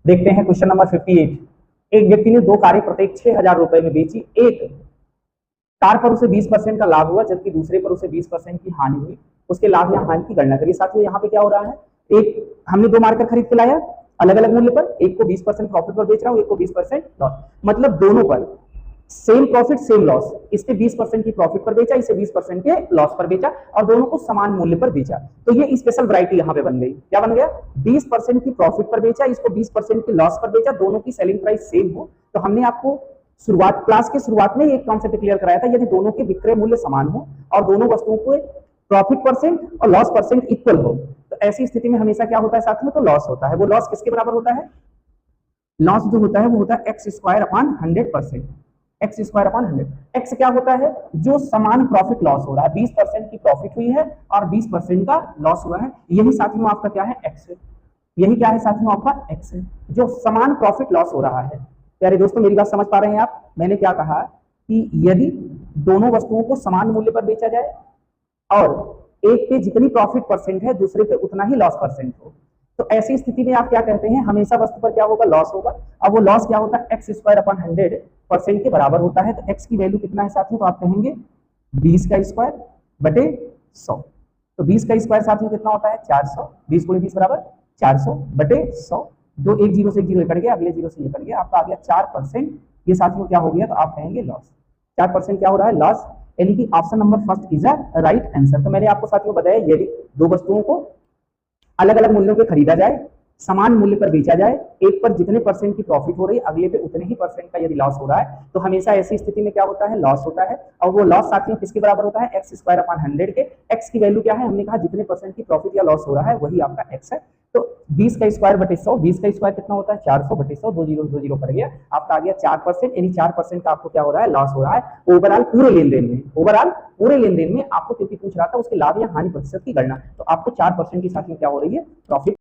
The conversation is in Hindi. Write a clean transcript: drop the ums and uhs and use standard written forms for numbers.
देखते हैं क्वेश्चन नंबर 58। एक व्यक्ति ने दो कारें प्रत्येक 6,000 रुपए में बेची। एक कार पर उसे 20% का लाभ हुआ जबकि दूसरे पर उसे 20% की हानि हुई। उसके लाभ या हानि की गणना करिए। साथियों यहाँ पे क्या हो रहा है, एक हमने दो मार्कर खरीद के लाया अलग अलग मूल्य पर, एक को 20% प्रॉफिट पर बेच रहा हूँ, एक को 20% लॉस, मतलब दोनों पर सेम प्रॉफिट सेम लॉस। इसके 20% की प्रॉफिट पर बेचा, इसे 20% के लॉस पर बेचा और दोनों को समान मूल्य पर बेचा। तो ये स्पेशल वैरायटी यहाँ पे बन गई। क्या बन गया? 20% की प्रॉफिट पर बेचा, इसको 20% के लॉस पर बेचा, दोनों की सेलिंग प्राइस सेम हो। तो हमने आपको क्लास के शुरुआत में एक कॉन्सेप्ट क्लियर कराया था, यदि दोनों के विक्रय मूल्य समान हो और दोनों वस्तुओं को प्रॉफिट परसेंट और लॉस परसेंट इक्वल हो, तो ऐसी स्थिति में हमेशा क्या होता है साथियों? तो लॉस होता है। वो लॉस किसके बराबर होता है? लॉस जो होता है वो होता है x square upon 100%। X square upon 100। X क्या होता है? जो समान प्रॉफिट लॉस हो रहा है, 20% की प्रॉफिट हुई है और 20% का लॉस हुआ है, यही साथियों आपका क्या है? एक्स है। यही क्या है साथियों? आपका एक्स है, जो समान प्रॉफिट लॉस हो रहा है। प्यारे दोस्तों मेरी बात समझ पा रहे हैं आप? मैंने क्या कहा कि यदि दोनों वस्तुओं को समान मूल्य पर बेचा जाए और एक पे जितनी प्रॉफिट परसेंट है दूसरे पे उतना ही लॉस परसेंट हो, तो ऐसी स्थिति में आप क्या कहते हैं? हमेशा वस्तु पर क्या होगा? लॉस होगा। अब वो लॉस क्या होता है? एक्स स्क्वायर अपॉन 100% के बराबर होता है। तो एक्स की वैल्यू कितना है साथियों? तो आप कहेंगे 20 का स्क्वायर बटे 100। तो 20 का स्क्वायर साथियों कितना होता है? 400। 20 गुणे 20 बराबर 400 बटे 100। दो एक जीरो से एक जीरो कट गया, अगले जीरो से ये कट गया, आपका आ गया 4%। ये साथियों क्या हो गया? तो आप कहेंगे लॉस। 4% क्या हो रहा है? लॉस। यानी कि option number first is a right answer. तो मैंने आपको साथियों बताया, यदि दो वस्तुओं को अलग अलग मूल्यों पे खरीदा जाए, समान मूल्य पर बेचा जाए, एक पर जितने परसेंट की प्रॉफिट हो रही है अगले पे उतने ही परसेंट का यदि लॉस हो रहा है, तो हमेशा ऐसी स्थिति में क्या होता है? लॉस होता है। और वो लॉस साथियों किसके बराबर होता है? एक्स स्क्वायर अपॉन 100 के। एक्स की वैल्यू क्या है? हमने कहा जितने परसेंट की प्रॉफिट या लॉस हो रहा है वही आपका एक्स है। तो 20 का स्क्वायर बटे 100, 20 का स्क्वायर कितना होता है? 400 बटे 100, दो जीरो कर गया, आपका आ गया 4%। यानी 4% का आपको क्या हो रहा है? लॉस हो रहा है ओवरऑल पूरे लेन देन में। ओवरऑल पूरे लेन देन में आपको क्योंकि पूछ रहा था उसके लाभ या हानि प्रतिशत की गणना, तो आपको 4% की साथ में क्या हो रही है? प्रॉफिट